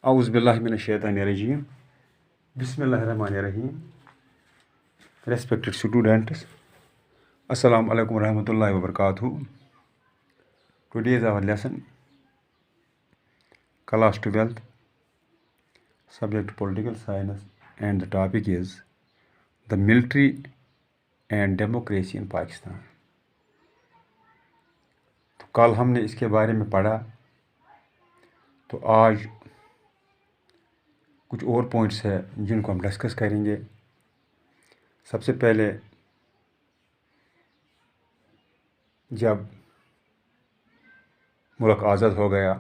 اعوذ باللہ من الشیطان الرجیم بسم اللہ الرحمن الرحیم. Respected students, Assalamu alaikum warahmatullahi wabarakatuh. Today is our lesson, class 12th, subject political science, and the topic is the military and democracy in Pakistan. تو کل ہم نے اس کے بارے میں پڑھا، تو آج کچھ اور پوائنٹس ہیں جن کو ہم ڈسکس کریں گے. سب سے پہلے جب ملک آزاد ہو گیا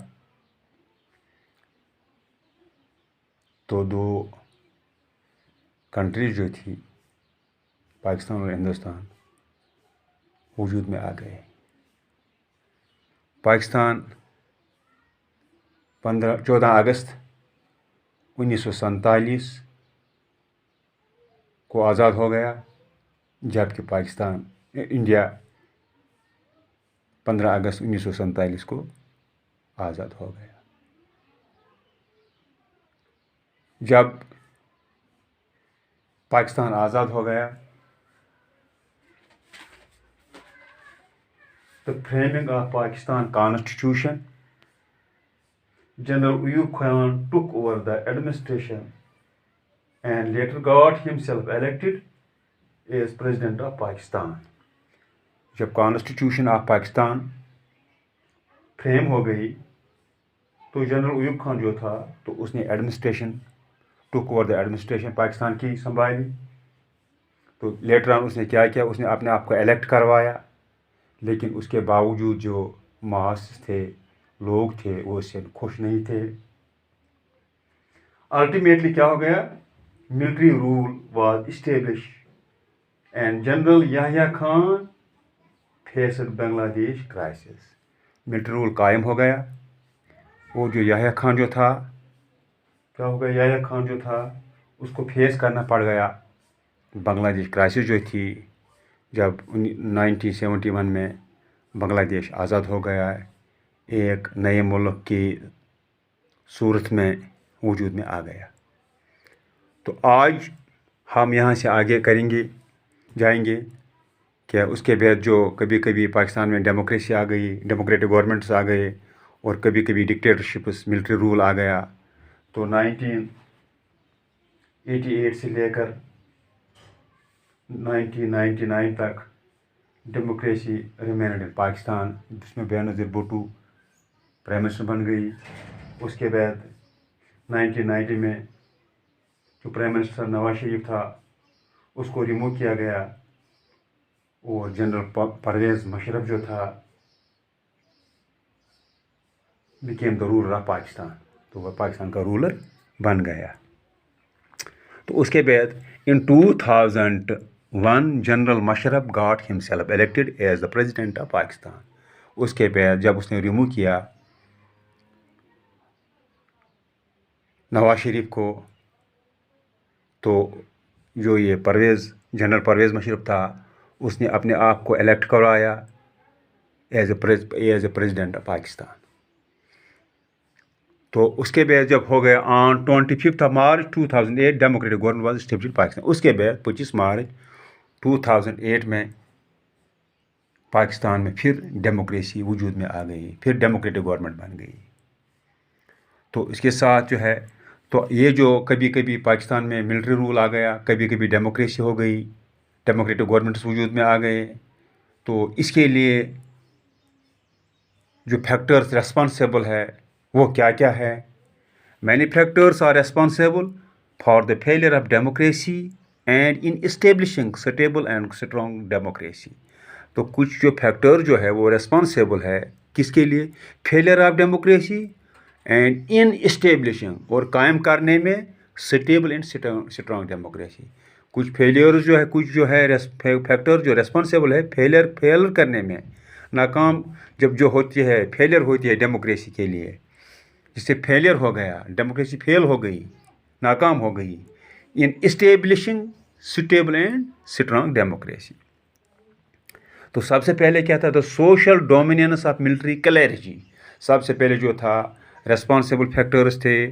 تو دو کنٹریز جو تھی پاکستان اور ہندوستان وجود میں آ گئے. پاکستان 14 اگست 1947 کو آزاد ہو گیا، جبکہ انڈیا 15 اگست 1947 کو آزاد ہو گیا. جب پاکستان آزاد ہو گیا تو framing of Pakistan constitution, General Ayub Khan took over the administration and later got himself elected as President of Pakistan. جب کانسٹیٹیوشن آف پاکستان فریم ہو گئی تو جنرل ایوب خان جو تھا تو اس نے ٹک اوور دا ایڈمنسٹریشن پاکستان کی سنبھالی. تو لیٹر آن اس نے کیا اس نے اپنے آپ کو الیکٹ کروایا، لیکن اس کے باوجود جو ماس تھے، لوگ تھے، وہ اس سے خوش نہیں تھے. الٹیمیٹلی کیا ہو گیا؟ Military rule was establish and general Yahya Khan faced Bangladesh crisis. Military role قائم ہو گیا. وہ جو یحییٰ خان جو تھا، کیا ہو گیا؟ یحییٰ خان جو تھا اس کو فیس کرنا پڑ گیا بنگلہ دیش کرائسس جو تھی، جب 1971 میں بنگلہ دیش آزاد ہو گیا، ایک نئے ملک کی صورت میں وجود میں آ گیا. تو آج ہم یہاں سے آگے جائیں گے کہ اس کے بعد جو کبھی کبھی پاکستان میں ڈیموکریسی آ گئی، ڈیموکریٹک گورنمنٹس آ گئے، اور کبھی کبھی ڈکٹیٹرشپس، ملٹری رول آ گیا. تو 1988 سے لے کر 1999 تک ڈیموکریسی ریمینڈ ان پاکستان، جس میں بینظیر بھٹو پرائم منسٹر بن گئی. اس کے بعد 1990 میں جو پرائم منسٹر نواز شریف تھا اس کو ریموو کیا گیا، اور جنرل پرویز مشرف جو تھا became the ruler of Pakistan, تو وہ پاکستان کا رولر بن گیا. تو اس کے بعد in 2001 general Musharraf got himself elected as the president of Pakistan. اس کے بعد جب اس نے ریموو کیا نواز شریف کو، تو جو یہ جنرل پرویز مشرف تھا اس نے اپنے آپ کو الیکٹ کروایا as a president of Pakistan. تو اس کے بعد جب ہو گیا on 25 March 2008 democratic government was established in Pakistan. اس کے بعد 25 مارچ 2008 میں پاکستان میں پھر ڈیموکریسی وجود میں آ گئی، پھر ڈیموکریٹک گورنمنٹ بن گئی. تو اس کے ساتھ جو ہے، تو یہ جو کبھی کبھی پاکستان میں ملٹری رول آ گیا، کبھی کبھی ڈیموکریسی ہو گئی، ڈیموکریٹک گورنمنٹس وجود میں آ گئے. تو اس کے لیے جو فیکٹرز ریسپانسیبل ہے وہ کیا ہے؟ Many factors are responsible for the failure of democracy and in establishing stable and strong democracy. تو کچھ جو فیکٹر جو ہے وہ ریسپانسیبل ہے کس کے لیے؟ Failure of democracy and in establishing, اور قائم کرنے میں اسٹیبل اینڈ اسٹرانگ ڈیموکریسی. کچھ فیلئرز جو ہے، کچھ جو ہے فیکٹر جو ریسپانسیبل ہے فیلر کرنے میں، ناکام جب جو ہوتی ہے، فیلئر ہوتی ہے ڈیموکریسی کے لیے، جس سے فیلئر ہو گیا، ڈیموکریسی فیل ہو گئی، ناکام ہو گئی. In establishing stable and strong democracy. تو سب سے پہلے کیا تھا؟ تو social dominance of military clergy. سب سے پہلے جو تھا ریسپانسیبل فیکٹرز تھے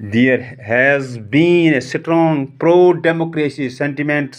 There has been a strong pro-democracy sentiments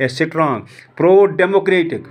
a strong pro-democratic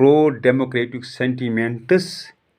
pro-democratic sentiments